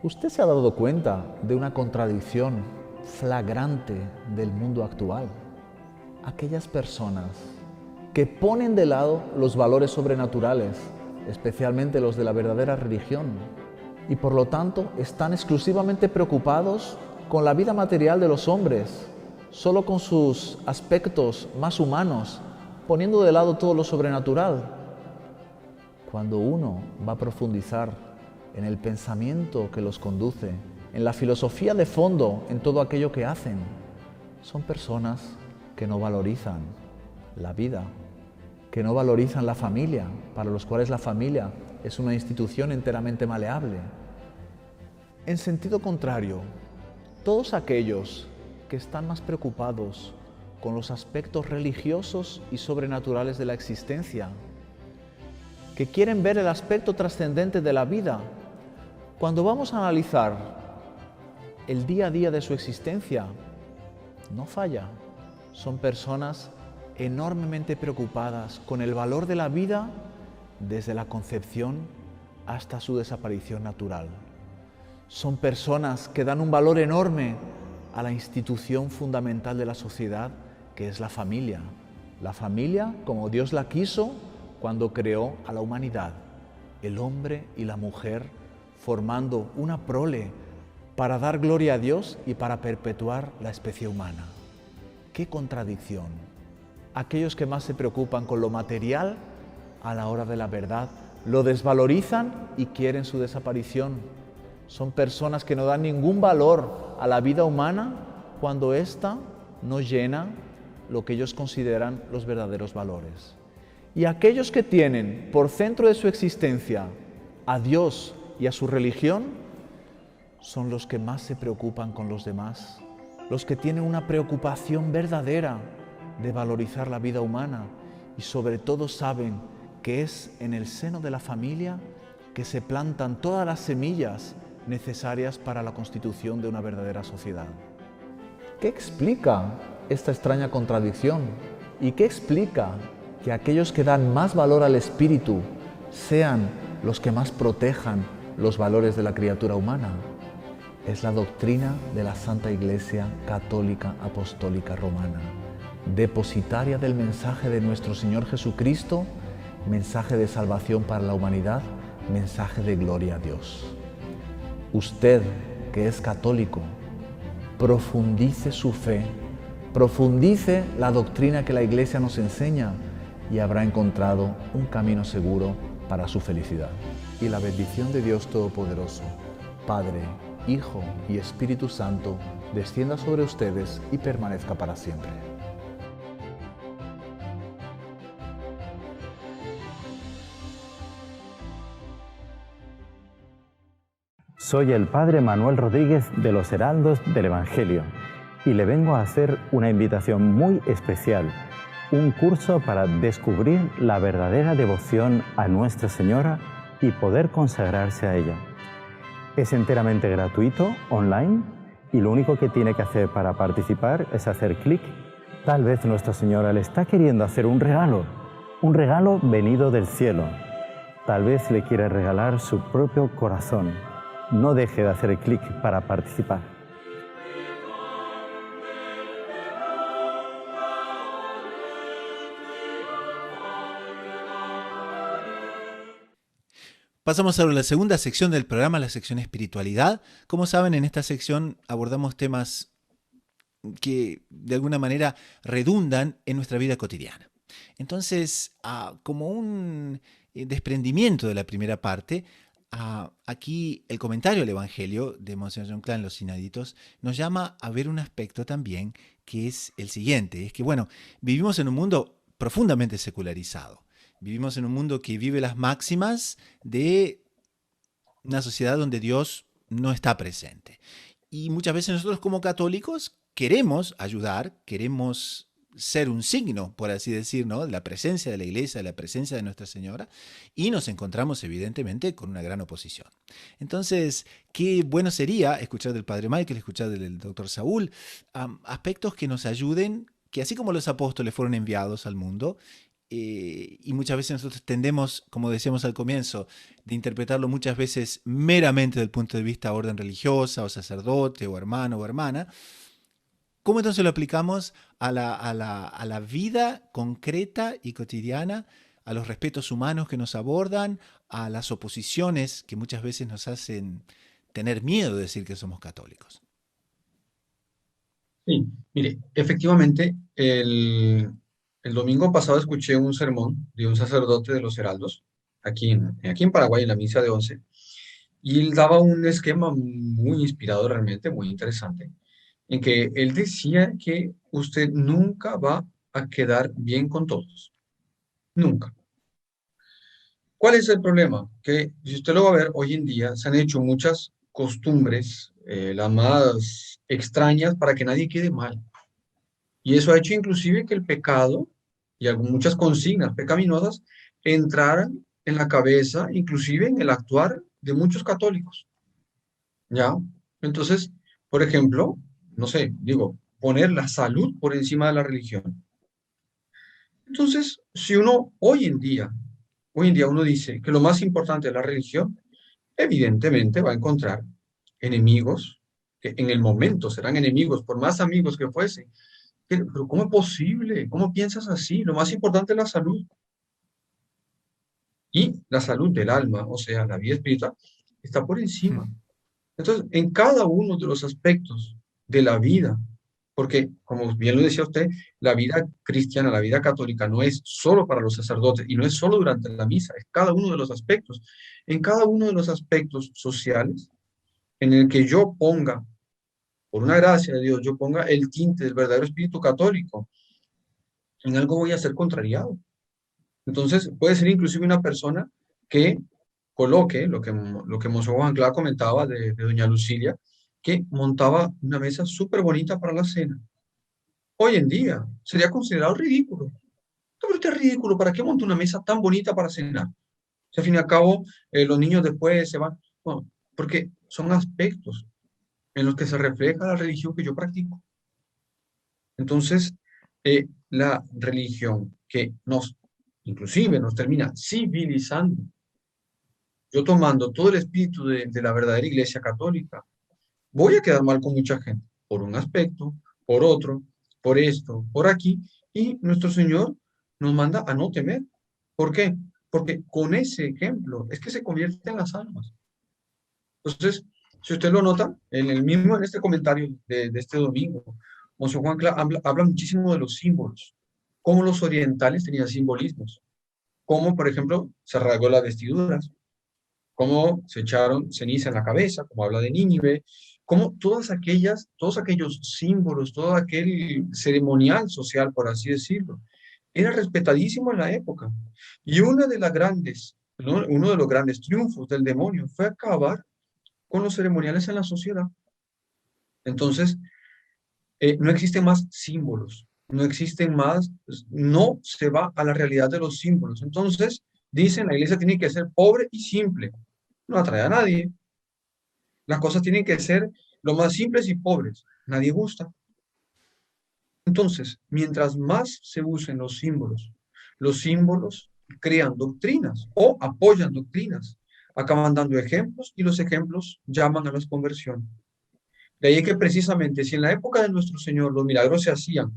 Speaker 4: ¿usted se ha dado cuenta de una contradicción flagrante del mundo actual? Aquellas personas que ponen de lado los valores sobrenaturales, especialmente los de la verdadera religión, y por lo tanto están exclusivamente preocupados con la vida material de los hombres, solo con sus aspectos más humanos, poniendo de lado todo lo sobrenatural. Cuando uno va a profundizar en el pensamiento que los conduce, en la filosofía de fondo, en todo aquello que hacen, son personas que no valorizan la vida, que no valorizan la familia, para los cuales la familia es una institución enteramente maleable. En sentido contrario, todos aquellos que están más preocupados con los aspectos religiosos y sobrenaturales de la existencia, que quieren ver el aspecto trascendente de la vida, cuando vamos a analizar el día a día de su existencia, no falla. Son personas enormemente preocupadas con el valor de la vida desde la concepción hasta su desaparición natural. Son personas que dan un valor enorme a la institución fundamental de la sociedad, que es la familia. La familia como Dios la quiso cuando creó a la humanidad, el hombre y la mujer formando una prole para dar gloria a Dios y para perpetuar la especie humana. ¡Qué contradicción! Aquellos que más se preocupan con lo material, a la hora de la verdad, lo desvalorizan y quieren su desaparición. Son personas que no dan ningún valor a la vida humana cuando ésta no llena lo que ellos consideran los verdaderos valores. Y aquellos que tienen por centro de su existencia a Dios y a su religión, son los que más se preocupan con los demás, los que tienen una preocupación verdadera de valorizar la vida humana y sobre todo saben que es en el seno de la familia que se plantan todas las semillas necesarias para la constitución de una verdadera sociedad. ¿Qué explica esta extraña contradicción? ¿Y qué explica que aquellos que dan más valor al espíritu sean los que más protejan los valores de la criatura humana? Es la doctrina de la Santa Iglesia Católica Apostólica Romana, depositaria del mensaje de nuestro Señor Jesucristo, mensaje de salvación para la humanidad, mensaje de gloria a Dios. Usted, que es católico, profundice su fe, profundice la doctrina que la Iglesia nos enseña y habrá encontrado un camino seguro para su felicidad. Y la bendición de Dios Todopoderoso, Padre, Hijo y Espíritu Santo, descienda sobre ustedes y permanezca para siempre.
Speaker 5: Soy el Padre Manuel Rodríguez de los Heraldos del Evangelio y le vengo a hacer una invitación muy especial, un curso para descubrir la verdadera devoción a Nuestra Señora y poder consagrarse a ella. Es enteramente gratuito, online, y lo único que tiene que hacer para participar es hacer clic. Tal vez Nuestra Señora le está queriendo hacer un regalo venido del cielo. Tal vez le quiere regalar su propio corazón. No deje de hacer clic para participar.
Speaker 1: Pasamos ahora a la segunda sección del programa, la sección espiritualidad. Como saben, en esta sección abordamos temas que de alguna manera redundan en nuestra vida cotidiana. Entonces, como un desprendimiento de la primera parte, aquí el comentario al Evangelio de Monseñor John Clan, Los Inéditos, nos llama a ver un aspecto también que es el siguiente. Es que, bueno, vivimos en un mundo profundamente secularizado. Vivimos en un mundo que vive las máximas de una sociedad donde Dios no está presente. Y muchas veces nosotros como católicos queremos ayudar, queremos ser un signo, por así decir, ¿no?, de la presencia de la Iglesia, de la presencia de Nuestra Señora, y nos encontramos evidentemente con una gran oposición. Entonces, qué bueno sería escuchar del Padre Michael, escuchar del Dr. Saúl, aspectos que nos ayuden, que así como los apóstoles fueron enviados al mundo, y muchas veces nosotros tendemos, como decíamos al comienzo, de interpretarlo muchas veces meramente desde el punto de vista de orden religiosa, o sacerdote, o hermano, o hermana. ¿Cómo entonces lo aplicamos a la vida concreta y cotidiana, a los respetos humanos que nos abordan, a las oposiciones que muchas veces nos hacen tener miedo de decir que somos católicos?
Speaker 2: Sí, mire, efectivamente, el domingo pasado escuché un sermón de un sacerdote de los Heraldos, aquí en Paraguay, en la misa de 11, y él daba un esquema muy inspirador, realmente muy interesante, en que él decía que usted nunca va a quedar bien con todos, nunca. ¿Cuál es el problema? Que si usted lo va a ver, hoy en día se han hecho muchas costumbres, las más extrañas, para que nadie quede mal. Y eso ha hecho inclusive que el pecado y muchas consignas pecaminosas entraran en la cabeza, inclusive en el actuar de muchos católicos. ¿Ya? Entonces, por ejemplo, no sé, digo, poner la salud por encima de la religión. Entonces, si uno hoy en día uno dice que lo más importante es la religión, evidentemente va a encontrar enemigos, que en el momento serán enemigos, por más amigos que fuesen. Pero ¿cómo es posible? ¿Cómo piensas así? Lo más importante es la salud. Y la salud del alma, o sea, la vida espiritual, está por encima. Entonces, en cada uno de los aspectos de la vida, porque, como bien lo decía usted, la vida cristiana, la vida católica no es solo para los sacerdotes y no es solo durante la misa, es cada uno de los aspectos. En cada uno de los aspectos sociales, en el que yo ponga, por una gracia de Dios, yo ponga el tinte del verdadero espíritu católico, en algo voy a ser contrariado. Entonces, puede ser inclusive una persona que coloque lo que Monseñor Juan Clara comentaba de doña Lucilia, que montaba una mesa súper bonita para la cena. Hoy en día sería considerado ridículo. Pero usted es ridículo, ¿para qué monta una mesa tan bonita para cenar? Si al fin y al cabo los niños después se van. Bueno, porque son aspectos en los que se refleja la religión que yo practico. Entonces, la religión que inclusive nos termina civilizando, yo tomando todo el espíritu de la verdadera Iglesia Católica, voy a quedar mal con mucha gente, por un aspecto, por otro, por esto, por aquí, y nuestro Señor nos manda a no temer. ¿Por qué? Porque con ese ejemplo es que se convierten las almas. Entonces, si usted lo nota, en este comentario de este domingo, Monseñor Juan Clara habla muchísimo de los símbolos, cómo los orientales tenían simbolismos, cómo, por ejemplo, se rasgó las vestiduras, cómo se echaron ceniza en la cabeza, como habla de Nínive, cómo todos aquellos símbolos, todo aquel ceremonial social, por así decirlo, era respetadísimo en la época. Y uno de los grandes triunfos del demonio fue acabar con los ceremoniales en la sociedad. Entonces, no existen más símbolos, no existen más, no se va a la realidad de los símbolos. Entonces, dicen, la iglesia tiene que ser pobre y simple, no atrae a nadie. Las cosas tienen que ser lo más simples y pobres, nadie gusta. Entonces, mientras más se usen los símbolos crean doctrinas o apoyan doctrinas, acaban dando ejemplos y los ejemplos llaman a las conversiones. De ahí que precisamente si en la época de nuestro Señor los milagros se hacían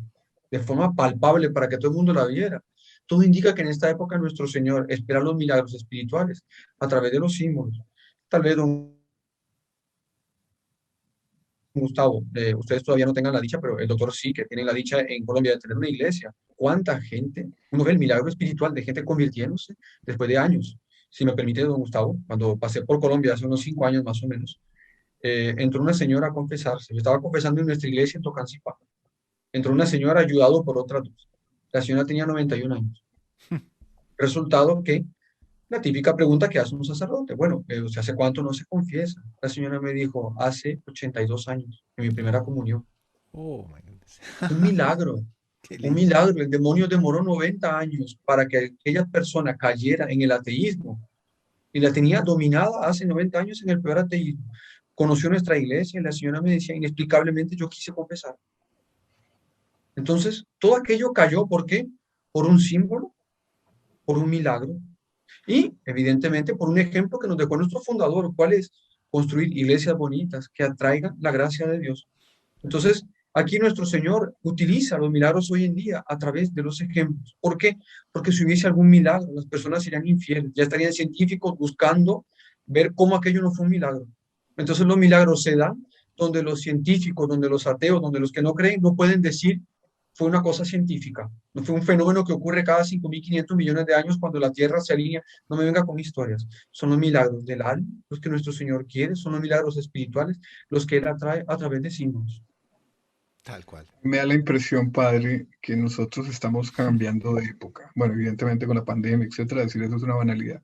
Speaker 2: de forma palpable para que todo el mundo la viera, todo indica que en esta época nuestro Señor espera los milagros espirituales a través de los símbolos. Tal vez don Gustavo, ustedes todavía no tengan la dicha, pero el doctor sí, que tiene la dicha en Colombia de tener una iglesia. ¿Cuánta gente? Uno ve el milagro espiritual de gente convirtiéndose después de años. Si me permite, don Gustavo, cuando pasé por Colombia hace unos 5 años más o menos, entró una señora a confesarse. Yo estaba confesando en nuestra iglesia en Tocancipá. Entró una señora ayudado por otras dos. La señora tenía 91 años. Resultado que la típica pregunta que hace un sacerdote, bueno, ¿usted hace cuánto no se confiesa? La señora me dijo, hace 82 años, en mi primera comunión.
Speaker 1: Oh, my goodness.
Speaker 2: Un milagro,
Speaker 1: Qué
Speaker 2: un
Speaker 1: lindo.
Speaker 2: milagro. El demonio demoró 90 años para que aquella persona cayera en el ateísmo y la tenía dominada hace 90 años en el peor ateísmo. Conoció nuestra iglesia y la señora me decía, inexplicablemente yo quise confesar. Entonces, todo aquello cayó, ¿por qué? Por un símbolo, por un milagro y, evidentemente, por un ejemplo que nos dejó nuestro fundador, ¿cuál es? Construir iglesias bonitas que atraigan la gracia de Dios. Entonces, aquí nuestro Señor utiliza los milagros hoy en día a través de los ejemplos. ¿Por qué? Porque si hubiese algún milagro, las personas serían infieles, ya estarían científicos buscando ver cómo aquello no fue un milagro. Entonces los milagros se dan donde los científicos, donde los ateos, donde los que no creen, no pueden decir fue una cosa científica, no fue un fenómeno que ocurre cada 5.500 millones de años cuando la Tierra se alinea. No me venga con historias. Son los milagros del alma, los que nuestro Señor quiere, son los milagros espirituales, los que Él atrae a través de símbolos.
Speaker 1: Tal cual.
Speaker 3: Me da la impresión, padre, que nosotros estamos cambiando de época. Bueno, evidentemente con la pandemia, etcétera, decir eso es una banalidad.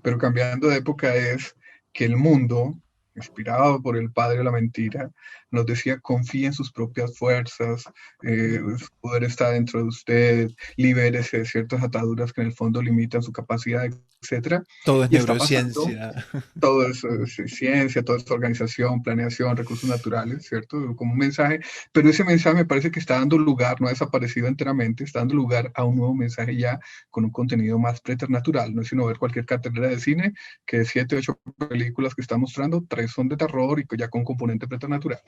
Speaker 3: Pero cambiando de época es que el mundo, inspirado por el padre de la mentira, nos decía, confíe en sus propias fuerzas, su poder está dentro de usted, libérese de ciertas ataduras que en el fondo limitan su capacidad, etcétera.
Speaker 1: Todo es
Speaker 3: Y está pasando,
Speaker 1: neurociencia.
Speaker 3: todo es ciencia, toda es organización, planeación, recursos naturales, ¿cierto? Como un mensaje, pero ese mensaje me parece que está dando lugar, no ha desaparecido enteramente, está dando lugar a un nuevo mensaje ya con un contenido más preternatural. No es sino ver cualquier cartelera de cine que de 7, 8 películas que está mostrando, 3 son de terror y ya con componente preternatural,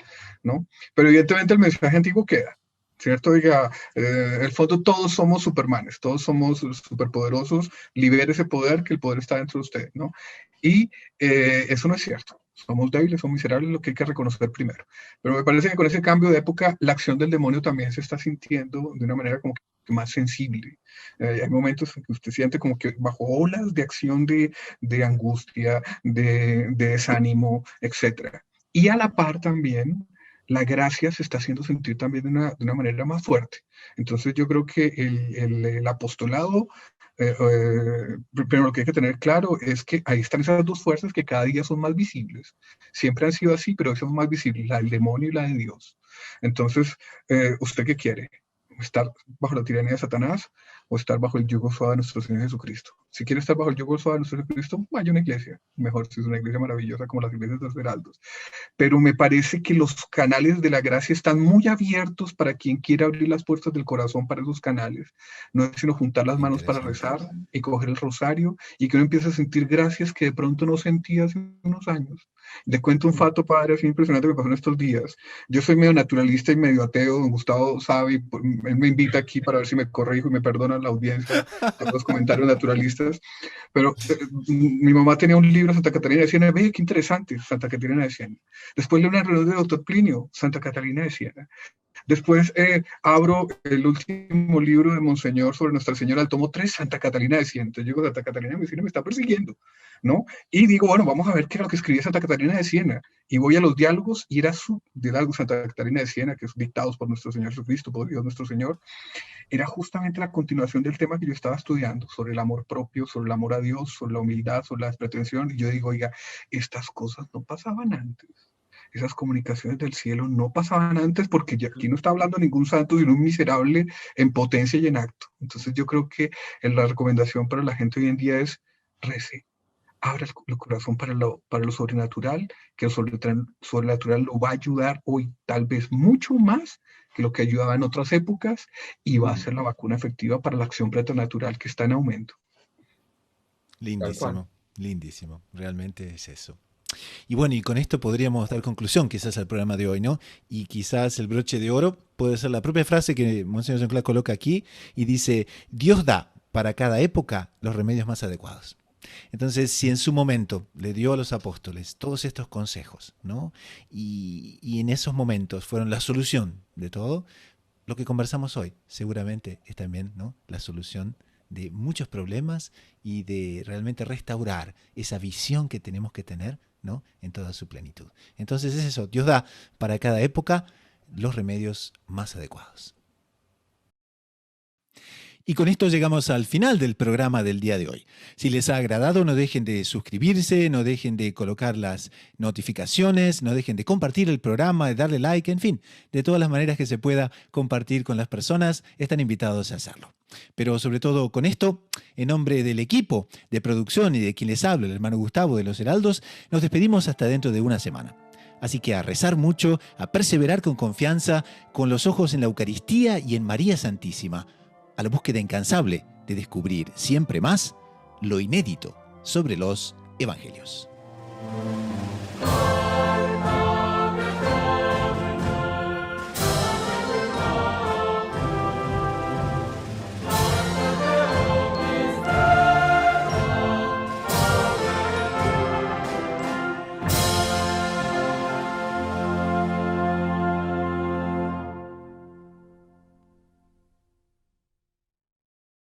Speaker 3: ¿no? Pero evidentemente el mensaje antiguo queda, ¿cierto? Oiga, en el fondo todos somos supermanes, todos somos superpoderosos, libere ese poder, que el poder está dentro de usted, ¿no? Y eso no es cierto. Somos débiles, somos miserables, lo que hay que reconocer primero. Pero me parece que con ese cambio de época, la acción del demonio también se está sintiendo de una manera como que más sensible. Hay momentos en que usted siente como que bajo olas de acción de angustia, de desánimo, etc. Y a la par también, la gracia se está haciendo sentir también de una manera más fuerte. Entonces yo creo que el apostolado, pero lo que hay que tener claro es que ahí están esas dos fuerzas que cada día son más visibles. Siempre han sido así, pero hoy son más visibles, la del demonio y la de Dios. Entonces, ¿usted qué quiere? ¿Estar bajo la tiranía de Satanás o estar bajo el yugo suave de nuestro Señor Jesucristo? Si quiere estar bajo el yugo suave de nuestro Jesucristo, vaya a una iglesia. Mejor si es una iglesia maravillosa como las iglesias de los heraldos. Pero me parece que los canales de la gracia están muy abiertos para quien quiera abrir las puertas del corazón para esos canales. No es sino juntar las manos para rezar y coger el rosario y que uno empiece a sentir gracias que de pronto no sentía hace unos años. Le cuento un fato, padre, así impresionante que pasó en estos días. Yo soy medio naturalista y medio ateo, don Gustavo sabe, él me invita aquí para ver si me corrijo y me perdona la audiencia de los comentarios naturalistas. Pero mi mamá tenía un libro, Santa Catalina de Siena, ve, qué interesante, Santa Catalina de Siena. Después leo una reunión del doctor Plinio, Santa Catalina de Siena. Después abro el último libro de Monseñor sobre Nuestra Señora, el tomo 3, Santa Catalina de Siena. Entonces yo digo, Santa Catalina de Siena me está persiguiendo, ¿no? Y digo, bueno, vamos a ver qué era lo que escribía Santa Catalina de Siena. Y voy a los diálogos, y era su diálogo Santa Catalina de Siena, que es dictados por nuestro Señor Jesucristo, por Dios nuestro Señor. Era justamente la continuación del tema que yo estaba estudiando, sobre el amor propio, sobre el amor a Dios, sobre la humildad, sobre la despretensión. Y yo digo, oiga, estas cosas no pasaban antes. Esas comunicaciones del cielo no pasaban antes porque aquí no está hablando ningún santo, sino un miserable en potencia y en acto. Entonces yo creo que la recomendación para la gente hoy en día es rece, abra el corazón para lo sobrenatural, que lo sobrenatural lo va a ayudar hoy tal vez mucho más que lo que ayudaba en otras épocas y va a ser la vacuna efectiva para la acción preternatural que está en aumento.
Speaker 1: Lindísimo, lindísimo, realmente es eso. Y bueno, y con esto podríamos dar conclusión quizás al programa de hoy, ¿no? Y quizás el broche de oro puede ser la propia frase que Monseñor Sinclair coloca aquí y dice, Dios da para cada época los remedios más adecuados. Entonces, si en su momento le dio a los apóstoles todos estos consejos, ¿no? Y en esos momentos fueron la solución de todo, lo que conversamos hoy seguramente es también, ¿no?, la solución de muchos problemas y de realmente restaurar esa visión que tenemos que tener, ¿no?, en toda su plenitud. Entonces es eso, Dios da para cada época los remedios más adecuados. Y con esto llegamos al final del programa del día de hoy. Si les ha agradado, no dejen de suscribirse, no dejen de colocar las notificaciones, no dejen de compartir el programa, de darle like, en fin, de todas las maneras que se pueda compartir con las personas, están invitados a hacerlo. Pero sobre todo con esto, en nombre del equipo de producción y de quien les habla, el hermano Gustavo de los Heraldos, nos despedimos hasta dentro de una semana. Así que a rezar mucho, a perseverar con confianza, con los ojos en la Eucaristía y en María Santísima, a la búsqueda incansable de descubrir siempre más lo inédito sobre los evangelios.